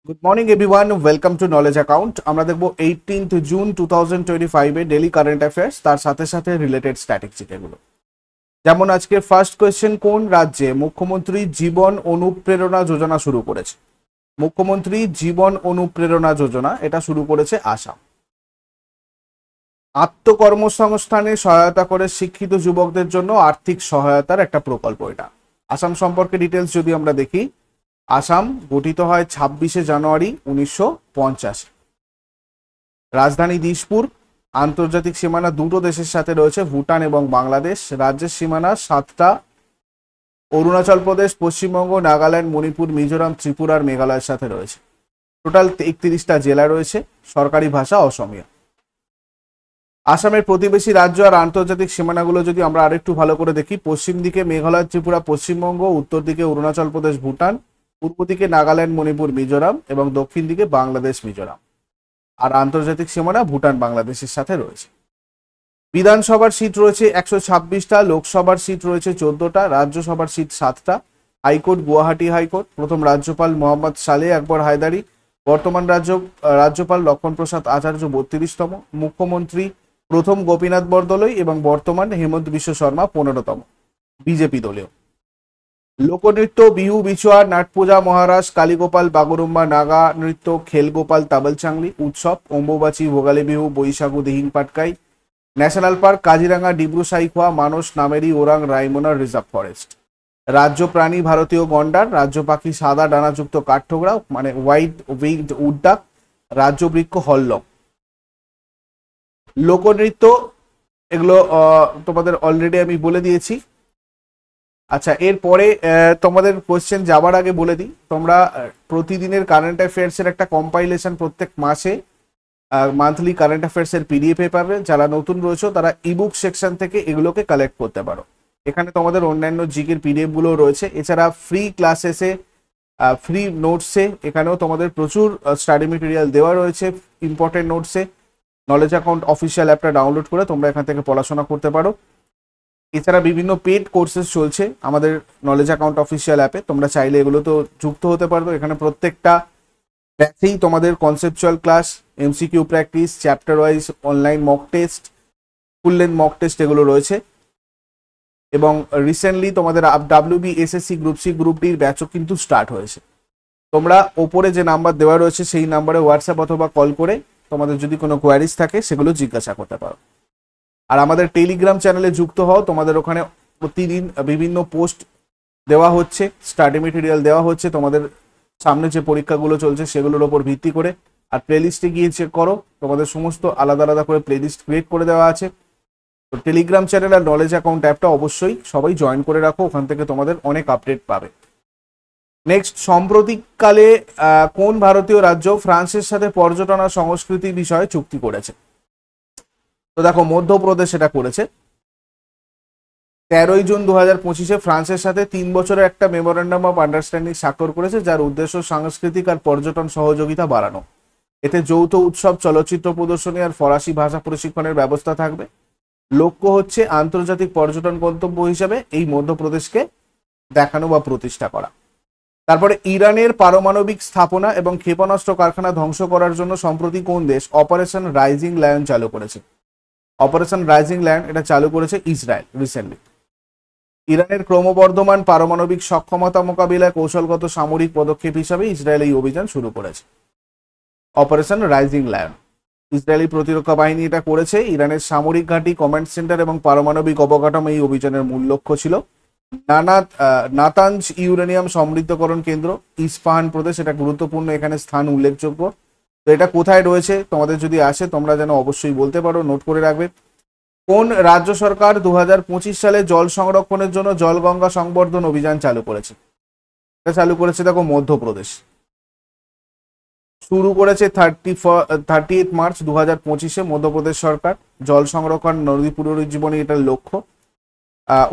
Good morning everyone, welcome to knowledge account. আমরা দেখবো 18th June 2025 এ daily current affairs, তার সাথে সাথে রিলেটেড স্ট্যাটিস্টিক এগুলো। যেমন আজকে ফার্স্ট কোয়েশ্চেন, কোন রাজ্যে মুখ্যমন্ত্রী জীবন অনুপ্রেরণা যোজনা শুরু করেছে? মুখ্যমন্ত্রী জীবন অনুপ্রেরণা যোজনা এটা শুরু করেছে আসাম। আত্মকর্মসংস্থানে সহায়তা করে শিক্ষিত যুবকদের জন্য আর্থিক সহায়তার একটা প্রকল্প এটা। আসাম সম্পর্কে ডিটেলস যদি আমরা দেখি, আসাম গঠিত হয় 26শে জানুয়ারি 1950। রাজধানী দিসপুর। আন্তর্জাতিক সীমানা দুটো দেশের সাথে রয়েছে, ভুটান এবং বাংলাদেশ। রাজ্যের সীমানা 7টা, অরুণাচল প্রদেশ, পশ্চিমবঙ্গ, নাগাল্যান্ড, মণিপুর, মিজোরাম, ত্রিপুরার মেঘালয়ের সাথে রয়েছে। টোটাল 31টা জেলা রয়েছে। সরকারি ভাষা অসমীয়া। আসামের প্রতিবেশী রাজ্য আর আন্তর্জাতিক সীমানাগুলো যদি আমরা আরেকটু ভালো করে দেখি, পশ্চিম দিকে মেঘালয়, ত্রিপুরা, পশ্চিমবঙ্গ, উত্তর দিকে অরুণাচল প্রদেশ, ভুটান, পূর্ব দিকে নাগাল্যান্ড, মণিপুর, মিজোরাম এবং দক্ষিণ দিকে বাংলাদেশ, মিজোরাম। আর আন্তর্জাতিক সীমানা ভুটান, বাংলাদেশের সাথে রয়েছে। বিধানসভার সিট রয়েছে 126টা, লোকসভার সিট রয়েছে 14টা, রাজ্যসভার সিট 7টা। High court Guwahati high court. প্রথম রাজ্যপাল মোহাম্মদ সালেহ আকবর হায়দারি। বর্তমান রাজ্যপাল লক্ষণ প্রসাদ আচার্য 32তম। মুখ্যমন্ত্রী প্রথম গোপীনাথ বরদলৈ এবং বর্তমান হেমন্ত বিশ্ব শর্মা 15তম, বিজেপি দলীয়। লোকনৃত্য, বিহু, বিচুয়া, নাটপূজা, মহারাজ, কালীগোপাল, বাগরুম্বা, নাগা নৃত্য, খেলগোপাল, তাবল চাংলি। উৎসব, অম্বুবাচী, ভোগালী বিহু, বৈশাখু, দিহিং পাটকাই। ন্যাশনাল পার্ক, কাজিরাঙ্গা, ডিব্রু সাইখোয়া, মানস, নামেরি, ওরাং, রায়মনা রিজার্ভ ফরেস্ট। রাজ্য প্রাণী ভারতীয় গন্ডার। রাজ্য পাখি সাদা ডানাযুক্ত কাঠঠোকরা মানে হোয়াইট উইংড উডডাক। রাজ্য বৃক্ষ হল্লক। লোকনৃত্য এগুলো তোমাদের অলরেডি আমি বলে দিয়েছি। আচ্ছা, এরপরে তোমাদের কোয়েশ্চেন যাবার আগে বলে দিই, তোমরা প্রতিদিনের কারেন্ট অ্যাফেয়ার্স এর একটা কম্পাইলেশন প্রত্যেক মাসে মান্থলি কারেন্ট অ্যাফেয়ার্স এর পিডিএফ এ পাবে। যারা নতুন রয়েছে তারা ইবুক সেকশন থেকে এগুলোকে কালেক্ট করতে পারো। এখানে তোমাদের অন্যান্য জিকের পিডিএফ গুলো রয়েছে। এছাড়া ফ্রি ক্লাসেসে, ফ্রি নোটসে এখানেও তোমাদের প্রচুর স্টাডি মেটেরিয়াল দেওয়া রয়েছে। ইম্পর্টেন্ট নোটসে নলেজ অ্যাকাউন্ট অফিসিয়াল অ্যাপটা ডাউনলোড করে তোমরা এখান থেকে পড়াশোনা করতে পারো। এছাড়া বিভিন্ন পেড কোর্সেস চলছে আমাদের নলেজ অ্যাকাউন্ট অফিসিয়াল অ্যাপে, তোমরা চাইলে এগুলো তো যুক্ত হতে পারবে। এখানে প্রত্যেকটা ব্যাচেই তোমাদের conceptual class, MCQ practice, chapter wise online mock test, full length mock test এগুলো রয়েছে। এবং রিসেন্টলি তোমাদের WB, SSC, group C, group ডির ব্যাচও কিন্তু স্টার্ট হয়েছে। তোমরা ওপরে যে নাম্বার দেওয়া রয়েছে সেই নাম্বারে হোয়াটসঅ্যাপ অথবা কল করে তোমাদের যদি কোনো কোয়ারিজ থাকে সেগুলো জিজ্ঞাসা করতে পারো। আর আমাদের টেলিগ্রাম চ্যানেলে যুক্ত হও, তোমাদের ওখানে প্রতিদিন বিভিন্ন পোস্ট দেওয়া হচ্ছে, স্টাডি মেটেরিয়াল দেওয়া হচ্ছে তোমাদের সামনে যে পরীক্ষাগুলো চলছে সেগুলোর ওপর ভিত্তি করে। আর প্লেলিস্টে গিয়ে চেক করো, তোমাদের সমস্ত আলাদা আলাদা করে প্লেলিস্ট ক্রিয়েট করে দেওয়া আছে। তো টেলিগ্রাম চ্যানেল আর নলেজ অ্যাকাউন্ট অ্যাপটা অবশ্যই সবাই জয়েন করে রাখো, ওখান থেকে তোমাদের অনেক আপডেট পাবে। নেক্সট, সাম্প্রতিককালে কোন ভারতীয় রাজ্য ফ্রান্সের সাথে পর্যটন আর সংস্কৃতি বিষয়ে চুক্তি করেছে? তো দেখো, মধ্যপ্রদেশ এটা করেছে। 13ই জুন 2025 ফ্রান্সের সাথে 3 বছরের একটা মেমোরেন্ডাম অফ আন্ডারস্ট্যান্ডিং স্বাক্ষর করেছে, যার উদ্দেশ্য সাংস্কৃতিক আর পর্যটন সহযোগিতা বাড়ানো। এতে যৌথ উৎসব, চলচ্চিত্র প্রদর্শনী আর ফরাসি ভাষা প্রশিক্ষণের ব্যবস্থা থাকবে। লক্ষ্য হচ্ছে আন্তর্জাতিক পর্যটন গন্তব্য হিসেবে এই মধ্যপ্রদেশকে দেখানো বা প্রতিষ্ঠা করা। তারপরে, ইরানের পারমাণবিক স্থাপনা এবং ক্ষেপণাস্ত্র কারখানা ধ্বংস করার জন্য সম্প্রতি কোন দেশ অপারেশন রাইজিং লায়ন চালু করেছে? অপারেশন রাইজিং লায়ন এটা চালু করেছে ইসরায়েল রিসেন্টলি। ইরানের ক্রমবর্ধমান পারমাণবিক সক্ষমতা মোকাবিলায় কৌশলগত সামরিক পদক্ষেপ হিসাবে ইসরায়েল এই অভিযান শুরু করেছে। অপারেশন রাইজিং লায়ন ইসরায়েলি প্রতিরক্ষা বাহিনী এটা করেছে। ইরানের সামরিক ঘাঁটি, কমান্ড সেন্টার এবং পারমাণবিক অবকাঠামো এই অভিযানের মূল লক্ষ্য ছিল। নাতানজ ইউরেনিয়াম সমৃদ্ধকরণ কেন্দ্র, ইস্পাহান প্রদেশ, এটা গুরুত্বপূর্ণ, এখানে স্থান উল্লেখযোগ্য। তো এটা কোথায় রয়েছে তোমাদের যদি আসে তোমরা যেন অবশ্যই বলতে পারো, নোট করে রাখবে। কোন রাজ্য সরকার 2025 সালে জল সংরক্ষণের জন্য জলগঙ্গা সংবর্ধন অভিযান চালু করেছে? এটা চালু করেছে দেখো মধ্যপ্রদেশ। শুরু করেছে 38 মার্চ 2025 মধ্যপ্রদেশ সরকার। জল সংরক্ষণ, নদী পুনরুজ্জীবনী এটার লক্ষ্য।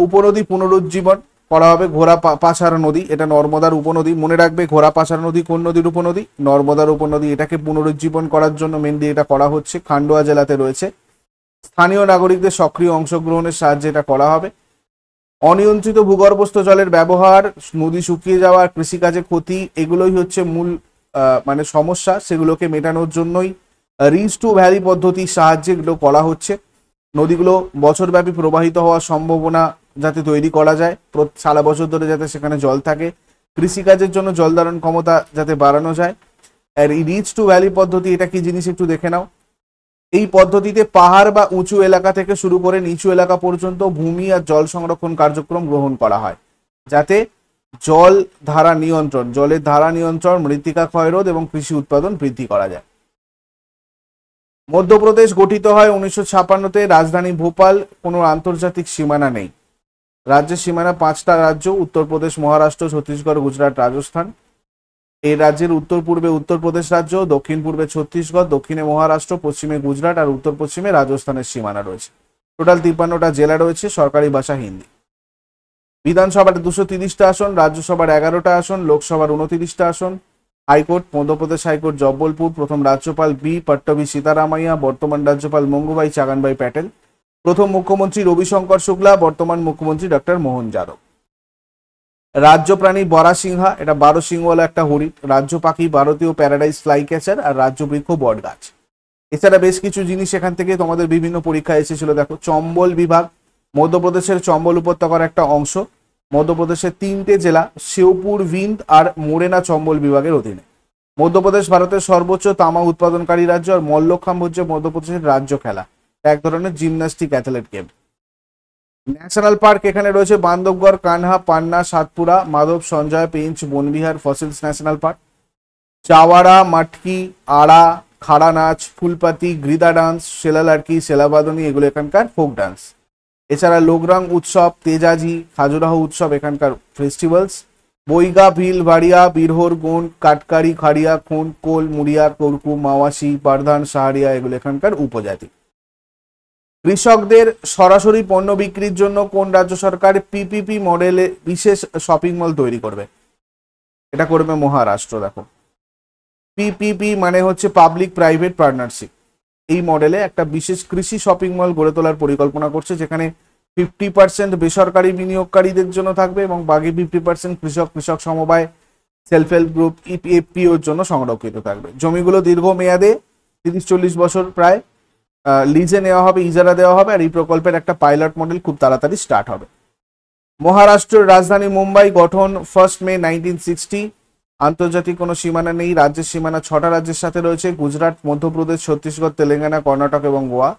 উপনদী পুনরুজ্জীবন করা হবে। ঘোড়া পাছার নদী, এটা নর্মদার উপনদী, মনে রাখবে। ঘোড়া পাছার নদী কোন নদীর উপনদী? নর্মদার উপনদী। এটাকে পুনরুজ্জীবন করার জন্য মেনলি এটা করা হচ্ছে। খান্ডোয়া জেলাতে রয়েছে। স্থানীয় নাগরিকদের সক্রিয় অংশগ্রহণের সাহায্যে এটা করা হবে। অনিয়ন্ত্রিত ভূগর্ভস্থ জলের ব্যবহার, নদী শুকিয়ে যাওয়া, কৃষিকাজে ক্ষতি, এগুলোই হচ্ছে মূল মানে সমস্যা সেগুলোকে মেটানোর জন্যই রিজ টু ভ্যালি পদ্ধতির সাহায্যে এগুলো করা হচ্ছে। নদীগুলো বছরব্যাপী প্রবাহিত হওয়ার সম্ভাবনা যাতে তৈরি করা যায়, সারা বছর ধরে যাতে সেখানে জল থাকে, কৃষিকাজের জন্য জল ধারণ ক্ষমতা যাতে বাড়ানো যায়। আর এই রিজ টু ভ্যালি পদ্ধতি এটা কি জিনিস একটু দেখে নাও। এই পদ্ধতিতে পাহাড় বা উঁচু এলাকা থেকে শুরু করে নিচু এলাকা পর্যন্ত ভূমি আর জল সংরক্ষণ কার্যক্রম গ্রহণ করা হয়, যাতে জলের ধারা নিয়ন্ত্রণ, মৃত্তিকা ক্ষয়রোধ এবং কৃষি উৎপাদন বৃদ্ধি করা যায়। মধ্যপ্রদেশ গঠিত হয় 1956-তে। রাজধানী ভোপাল। কোনো আন্তর্জাতিক সীমানা নেই। রাজ্যের সীমানা 5টা রাজ্য: উত্তরপ্রদেশ, মহারাষ্ট্র, ছত্তিশগড়, গুজরাট, রাজস্থান। এই রাজ্যের উত্তর পূর্বে উত্তরপ্রদেশ রাজ্য, দক্ষিণ পূর্বে ছত্তিশগড়, দক্ষিণে মহারাষ্ট্র, পশ্চিমে গুজরাট আর উত্তর পশ্চিমে রাজস্থানের সীমানা রয়েছে। টোটাল 53টা জেলা রয়েছে। সরকারি ভাষা হিন্দি। বিধানসভার 230টা আসন, রাজ্যসভার 11টা আসন, লোকসভার 29টা আসন। High court: Madhya Pradesh high court Jabalpur. প্রথম রাজ্যপাল বি পট্টবী সীতারামাইয়া, বর্তমান রাজ্যপাল মঙ্গুভাই চাগানভাই প্যাটেল। প্রথম মুখ্যমন্ত্রী রবিশঙ্কর শুক্লা, বর্তমান মুখ্যমন্ত্রী ডক্টর মোহন যাদব। রাজ্য প্রাণী বরাসিংহা, এটা 12 সিংওয়ালা একটা হরিণ। রাজ্য পাখি ভারতীয় প্যারাডাইস ফ্লাই ক্যাচার। আর রাজ্য বৃক্ষ বট গাছ। এছাড়া বেশ কিছু জিনিস এখান থেকে তোমাদের বিভিন্ন পরীক্ষা এসেছিল। দেখো, চম্বল বিভাগ মধ্যপ্রদেশের চম্বল উপত্যকার একটা অংশ। মধ্যপ্রদেশের 3টে জেলা শিওপুর, ভিন্দ আর মোরেনা চম্বল বিভাগের অধীনে। মধ্যপ্রদেশ ভারতের সর্বোচ্চ তামা উৎপাদনকারী রাজ্য। আর মল্লখাম্ব হচ্ছে মধ্যপ্রদেশের রাজ্য খেলা, এক ধরনের gymnastic athlete game. National park এখানে রয়েছে Bandhavgarh, Kanha, Panna, Satpura, Madhav, Sanjay, Pench, Vanvihar fossils national park. চাওয়াড়া, মাটকি, আড়া, খাড়া নাচ, ফুলপাতি, গ্রিদা ডান্স, সেলালার্কি, সেলাবাদনী এগুলো এখানকার ফোক ডান্স। এছাড়া লোকরাং উৎসব, তেজাজি, খাজুরাহ উৎসব এখানকার ফেস্টিভ্যালস। বৈগা, ভিল, ভাড়িয়া, বীরহর, গোন্ড, কাটকারি, খাড়িয়া, খুন, কোল, মুড়িয়া, কর্কু, মাওয়াশি, পারধান, সাহারিয়া এগুলো এখানকার উপজাতি। কৃষকদের সরাসরি পণ্য বিক্রির জন্য কোন রাজ্য সরকার পিপিপি মডেলে বিশেষ শপিং মল তৈরি করবে? এটা করবে মহারাষ্ট্র। দেখো, পিপিপি মানে হচ্ছে পাবলিক প্রাইভেট পার্টনারশিপ। এই মডেলে একটা বিশেষ কৃষি শপিং মল গড়ে তোলার পরিকল্পনা করছে, যেখানে 50% বেসরকারি বিনিয়োগকারীদের জন্য থাকবে এবং বাকি 50% কৃষক সমবায়, সেলফ হেল্প গ্রুপ, ইপিএফপিওর জন্য সংরক্ষিত থাকবে। জমিগুলো দীর্ঘমেয়াদে 30-40 বছর প্রায় লিজে নেওয়া হবে, ইজারা দেওয়া হবে। আর এই প্রকল্পের একটা পাইলট মডেল খুব তাড়াতাড়ি স্টার্ট হবে। মহারাষ্ট্রের রাজধানী মুম্বাই। গঠন 1 মে 1960। আন্তর্জাতিক কোনো সীমানা নেই। রাজ্যের সীমানা 6টা রাজ্যের সাথে রয়েছে: গুজরাট, মধ্যপ্রদেশ, ছত্তিশগড়, তেলেঙ্গানা, কর্ণাটক এবং গোয়া।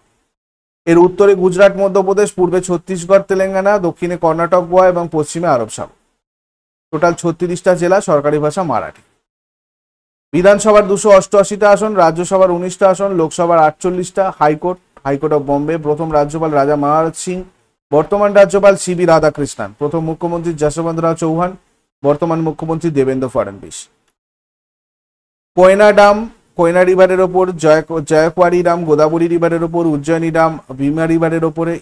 এর উত্তরে গুজরাট, মধ্যপ্রদেশ, পূর্বে ছত্তিশগড়, তেলেঙ্গানা, দক্ষিণে কর্ণাটক, গোয়া এবং পশ্চিমে আরব সাগর। টোটাল 36টা জেলা। সরকারি ভাষা মারাঠি। বিধানসভার 288টা আসন, রাজ্যসভার 19টা আসন, লোকসভার 48টা। High court of Bombay. প্রথম রাজ্যপাল রাজা মহারাজ সিং, বর্তমান রাজ্যপাল সিবি রাধাকৃষ্ণন। প্রথম মুখ্যমন্ত্রী যশবন্তরাও চৌহান, বর্তমান মুখ্যমন্ত্রী দেবেন্দ্র ফডনবিস। কোয়না ডাম কোয়না রিভারের ওপর, জয়কোয়ারি ডাম গোদাবরী রিভারের ওপর, উজ্জয়িনী ডাম ভীমা রিভারের ওপরে,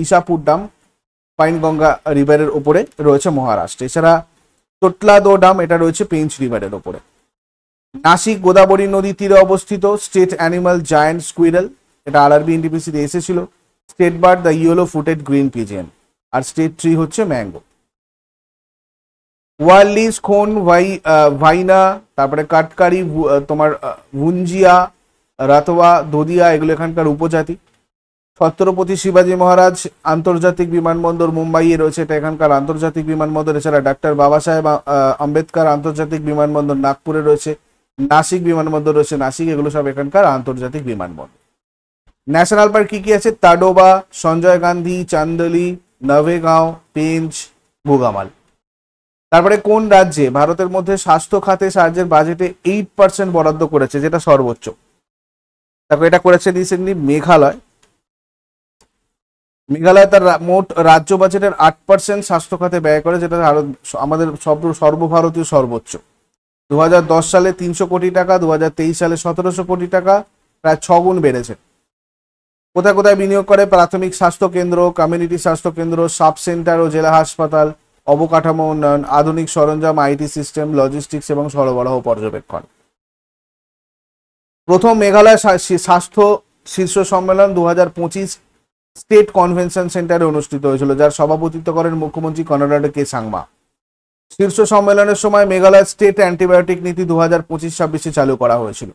ইসাপুর ডাম পাইনগঙ্গা রিভারের ওপরে রয়েছে মহারাষ্ট্র। এছাড়া তোটলাদো ডাম এটা রয়েছে পেঞ্চ রিভারের ওপরে। নাসিক গোদাবরী নদী তীরে অবস্থিত। স্টেট অ্যানিমাল জায়ান্ট স্কুইরেল, এটা আরআরবি এনটিপিসিতে এসেছিল। State bird the yellow footed green pigeon. আর স্টেট ট্রি হচ্ছে ম্যাঙ্গো। ওয়ারলিস, খোন, ভাইনা, তারপরে কাটকারি, তোমার ভুঞ্জিয়া, রাতোয়া, দদিয়া এগুলো এখানকার উপজাতি। ছত্রপতি শিবাজী মহারাজ আন্তর্জাতিক বিমানবন্দর মুম্বাইয়ে রয়েছে, এটা এখানকার আন্তর্জাতিক বিমানবন্দর। এছাড়া ডাক্তার বাবা সাহেব আম্বেদকর আন্তর্জাতিক বিমানবন্দর নাগপুরে রয়েছে। নাসিক বিমানবন্দর রয়েছে নাসিক, এগুলো সব এখানকার আন্তর্জাতিক বিমানবন্দর। ন্যাশনাল পার্ক কি কি আছে? তাডোবা, সঞ্জয় গান্ধী, চান্দলি, নভেগাঁও, পেঞ্চ, ভোগামাল। তারপরে কোন রাজ্যে ভারতের মধ্যে স্বাস্থ্য খাতে সাহায্যের বাজেটে 8% বরাদ্দ করেছে, যেটা সর্বোচ্চ? তারপর এটা করেছে রিসেন্টলি মেঘালয়। মেঘালয় তার মোট রাজ্য বাজেটের 8% স্বাস্থ্য খাতে ব্যয় করে, যেটা আমাদের সর্বভারতীয় সর্বোচ্চ। 2010 সালে 300 কোটি টাকা, 2023 সালে 1700 কোটি টাকা, প্রায় 6 গুণ বেড়েছে। কোথায় কোথায় বিনিয়োগ করে? প্রাথমিক স্বাস্থ্য কেন্দ্র, কমিউনিটি স্বাস্থ্য কেন্দ্র, সাব সেন্টার ও জেলা হাসপাতাল, অবকাঠামো উন্নয়ন, আধুনিক সরঞ্জাম, আইটি সিস্টেম, লজিস্টিক্স এবং সরবরাহ পর্যবেক্ষণ। প্রথম মেঘালয় স্বাস্থ্য শীর্ষ সম্মেলন 2025 স্টেট কনভেনশন সেন্টারে অনুষ্ঠিত হয়েছিল, যার সভাপতিত্ব করেন মুখ্যমন্ত্রী কনরাড কে সাংমা। শীর্ষ সম্মেলনের সময় মেঘালয় স্টেট অ্যান্টিবায়োটিক নীতি 2025-26 চালু করা হয়েছিল।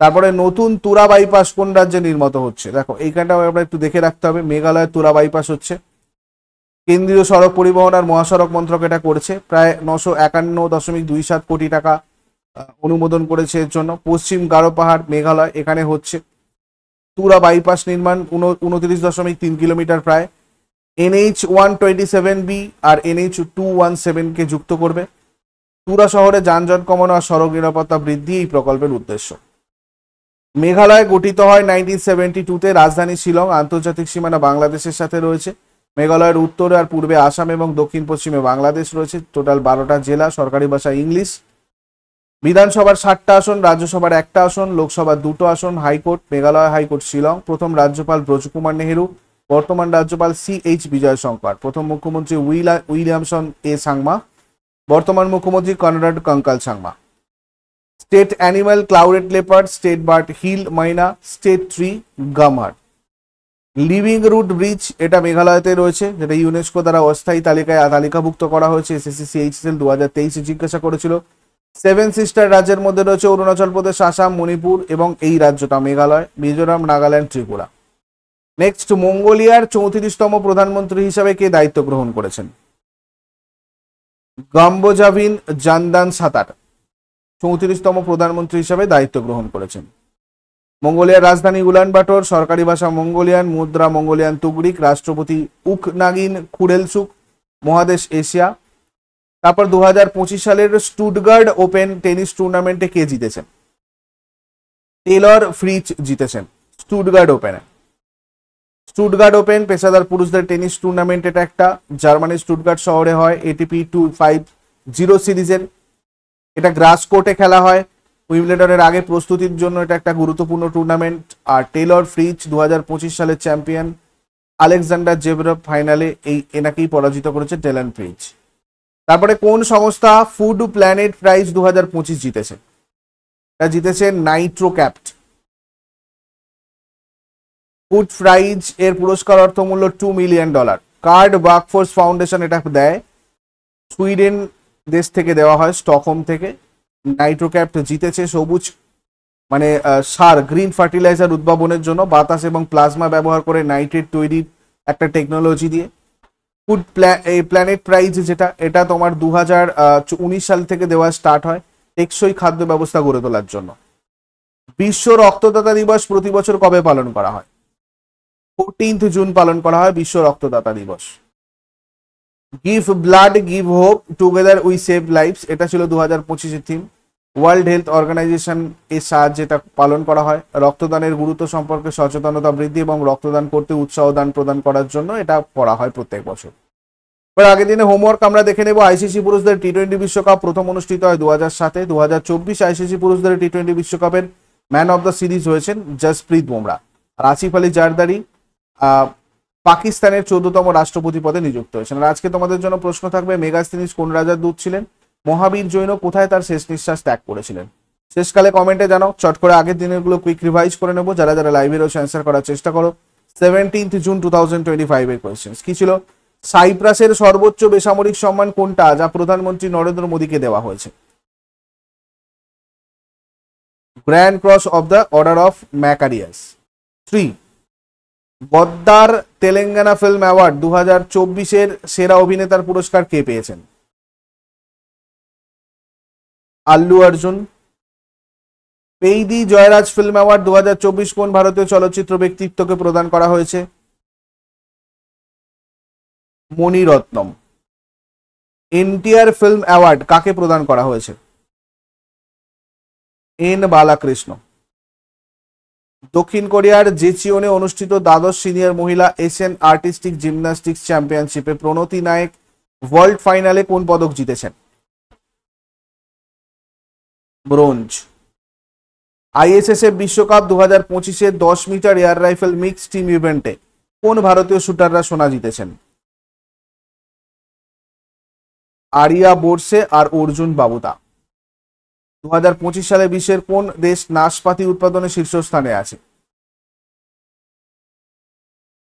তারপরে নতুন তুরা বাইপাস কোন রাজ্যে নির্মিত হচ্ছে? দেখো এইখানটাও আমরা একটু দেখে রাখতে হবে। মেঘালয়ের তুরা বাইপাস হচ্ছে, কেন্দ্রীয় সড়ক পরিবহন আর মহাসড়ক মন্ত্রক এটা করছে, প্রায় 951.27 কোটি টাকা অনুমোদন করেছে এর জন্য। পশ্চিম গারো পাহাড় মেঘালয়, এখানে হচ্ছে তুরা বাইপাস নির্মাণ 29.3 কিলোমিটার, প্রায় NH-127B আর NH-217 কে যুক্ত করবে। তুরা শহরে যানজট কমানো আর সড়ক নিরাপত্তা বৃদ্ধি এই প্রকল্পের উদ্দেশ্য। মেঘালয় গঠিত হয় 1972-তে। রাজধানী শিলং। আন্তর্জাতিক সীমানা বাংলাদেশের সাথে রয়েছে। মেঘালয়ের উত্তরে আর পূর্বে আসাম এবং দক্ষিণ পশ্চিমে বাংলাদেশ রয়েছে। টোটাল 12টা জেলা, সরকারি ভাষা ইংলিশ। বিধানসভার 60টা আসন, রাজ্যসভার 1টা আসন, লোকসভার 2টো আসন। High court Meghalaya high court Shillong. প্রথম রাজ্যপাল ব্রজকুমার নেহেরু, বর্তমান রাজ্যপাল CH বিজয় শঙ্কর। প্রথম মুখ্যমন্ত্রী উইলিয়ামসন এ সাংমা, বর্তমান মুখ্যমন্ত্রী Conrad Kongkal Sangma. State animal clouded leopard, state bird hill myna, state tree gamhar. Living root bridge এটা মেঘালয়তে রয়েছে, যেটা ইউনেস্কো দ্বারা অস্থায়ী তালিকায় তালিকাভুক্ত করা হয়েছে। SSC CHSL 2023 জিজ্ঞাসা করেছিল। 7 সিস্টার রাজ্যের মধ্যে রয়েছে অরুণাচল প্রদেশ, আসাম, মণিপুর এবং এই রাজ্যটা মেঘালয়, মিজোরাম, নাগাল্যান্ড, ত্রিপুরা। নেক্সট, মঙ্গোলিয়ার 34তম প্রধানমন্ত্রী হিসাবে কে দায়িত্ব গ্রহণ করেছেন? গাম্বোজাভিন জানদান সাতার 34তম প্রধানমন্ত্রী হিসাবে দায়িত্ব গ্রহণ করেছেন। মঙ্গোলিয়ার রাজধানী উলানবাটর, সরকারি ভাষা মঙ্গোলিয়ান, মুদ্রা মঙ্গোলিয়ান তুগরিক, রাষ্ট্রপতি উকনাগিন খুরেলসুক, মহাদেশ এশিয়া। তারপর 2025 সালের স্টুটগার্ট ওপেন টেনিস টুর্নামেন্টে কে জিতেছেন? টেলর ফ্রিচ জিতেছেন স্টুটগার্ট ওপেনে। স্টুটগার্ট ওপেন পেশাদার পুরুষদের টেনিস টুর্নামেন্ট, এটা একটা জার্মানির স্টুটগার্ট শহরে হয়। ATP 250 সিরিজের, এটা গ্রাস কোর্টে খেলা হয়। উইম্বলডনের আগে প্রস্তুতির জন্য এটা একটা গুরুত্বপূর্ণ টুর্নামেন্ট। আর টেলর ফ্রিচ 2025 সালের চ্যাম্পিয়ন আলেকজান্ডার জেভরেভ ফাইনালে এনাকেই পরাজিত করেছে টেলর ফ্রিচ। তারপরে কোন সংস্থা ফুড প্ল্যানেট প্রাইজ 2025 জিতেছে? এটা জিতেছে নাইট্রোক্যাপ্ট। ফুড প্রাইজ এর পুরস্কার অর্থমূল্য $2 মিলিয়ন। কার্ড ওয়ার্কফোর্স ফাউন্ডেশন এটা দেয়, সুইডেন দেশ থেকে দেওয়া হয়, স্টকহোম থেকে। নাইট্রোক্যাপ্ট জিতেছে সবুজ মানে সার, গ্রিন ফার্টিলাইজার উদ্ভাবনের জন্য বাতাস এবং প্লাজমা ব্যবহার করে নাইট্রেট তৈরির একটা টেকনোলজি দিয়ে। ফুড প্ল্যানেট প্রাইজ যেটা, এটা তোমার 2019 সাল থেকে দেওয়া স্টার্ট হয় টেকসই খাদ্য ব্যবস্থা গড়ে তোলার জন্য। বিশ্ব রক্তদাতা দিবস প্রতি বছর কবে পালন করা হয়? 14 জুন পালন করা হয় বিশ্ব রক্তদাতা দিবস। Give blood give hope together we save lives, এটা ছিল 2025 থিম। ওয়ার্ল্ড হেলথ অর্গানাইজেশন এর সাহায্যে এটা পালন করা হয়। রক্তদানের গুরুত্ব সম্পর্কে সচেতনতা বৃদ্ধি এবং রক্তদান করতে উৎসাহ দান প্রদান করার জন্য এটা করা হয় প্রত্যেক বছর। এবার আগের দিনে হোমওয়ার্ক আমরা দেখে নেব। ICC পুরুষদের T20 বিশ্বকাপ প্রথম অনুষ্ঠিত হয় 2007-এ। 2024 ICC পুরুষদের T20 বিশ্বকাপের ম্যান অফ দ্য সিরিজ হয়েছেন জসপ্রীত বুমরা। আর আসিফ আলী জারদারি পাকিস্তানের 14তম রাষ্ট্রপতি পদে নিযুক্ত হয়েছেন। আর আজকে তোমাদের জন্য প্রশ্ন থাকবে, মেগাস্তিনিস কোন রাজার দূত ছিলেন? মহাবীর জৈন কোথায় তার শেষ নিঃশ্বাস ত্যাগ করেছিলেন? শেষকালে কমেন্টে জানাও। চট করে আগের দিনের গুলো কুইক রিভাইজ করে নেবো। যারা যারা লাইভে রয়েছে অ্যান্সার করার চেষ্টা করো। 17 জুন 2025 এর কোয়েশ্চেন কি ছিল? সাইপ্রাসের সর্বোচ্চ বেসামরিক সম্মান কোনটা যা প্রধানমন্ত্রী নরেন্দ্র মোদীকে দেওয়া হয়েছে? Grand cross of the order of Makarios. 3, Gaddar Telangana film award 2024-এর সেরা অভিনেতার পুরস্কার কে পেয়েছেন? আল্লু অর্জুন। পেইদি জয়রাজ ফিল্ম অ্যাওয়ার্ড 2024 কোন ভারতীয় চলচ্চিত্র ব্যক্তিত্বকে প্রদান করা হয়েছে? মণিরত্নম। NTR ফিল্ম অ্যাওয়ার্ড কাকে প্রদান করা হয়েছে? N বালাকৃষ্ণ। দক্ষিণ কোরিয়ার জেচিওনে অনুষ্ঠিত দ্বাদশ সিনিয়র মহিলা এশিয়ান আর্টিস্টিক জিমন্যাস্টিক্স চ্যাম্পিয়নশিপে প্রণতি নায়েক ওয়ার্ল্ড ফাইনালে কোন পদক জিতেছেন? ব্রোঞ্জ। ISSF বিশ্বকাপ 2025-এর 10 metre air rifle mix team ইভেন্টে কোন ভারতীয় শুটাররা সোনা জিতেছেন? আরিয়া বোরসে আর অর্জুন বাবুদা। 2025 সালে বিশ্বের কোন দেশ নাশপাতি উৎপাদনে শীর্ষস্থানে আছে?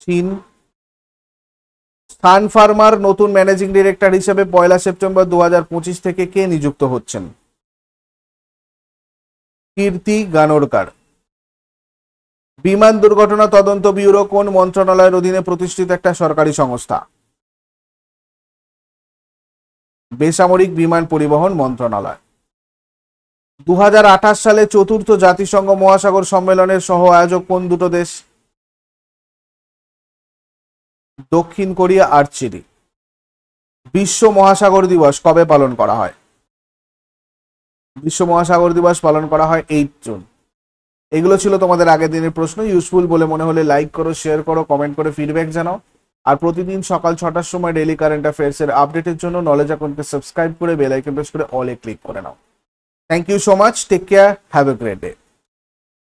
চীন। সান ফার্মার নতুন ম্যানেজিং ডিরেক্টর হিসেবে 1 সেপ্টেম্বর 2025 থেকে কে নিযুক্ত হচ্ছেন? কীর্তি গানোরকার। বিমান দুর্ঘটনা তদন্ত ব্যুরো কোন মন্ত্রণালয়ের অধীনে প্রতিষ্ঠিত একটা সরকারি সংস্থা? বেসামরিক বিমান পরিবহন মন্ত্রণালয়। 2028 সালে চতুর্থ জাতিসংঘ মহাসাগর সম্মেলনের সহ আয়োজক কোন দুটো দেশ? দক্ষিণ কোরিয়া আর চিলি। বিশ্ব মহাসাগর দিবস কবে পালন করা হয়? বিশ্ব মহাসাগর দিবস পালন করা হয় 8 জুন। এগুলো ছিল তোমাদের আগের দিনের প্রশ্ন। ইউজফুল বলে মনে হলে লাইক করো, শেয়ার করো, কমেন্ট করে ফিডব্যাক জানাও। আর প্রতিদিন সকাল 6টার সময় ডেইলি কারেন্ট অ্যাফেয়ার্স এর আপডেটের জন্য নলেজ অ্যাকাউন্টকে সাবস্ক্রাইব করে বেল আইকন প্রেস করে অলে ক্লিক করে নাও। Thank you so much, take care, have a great day.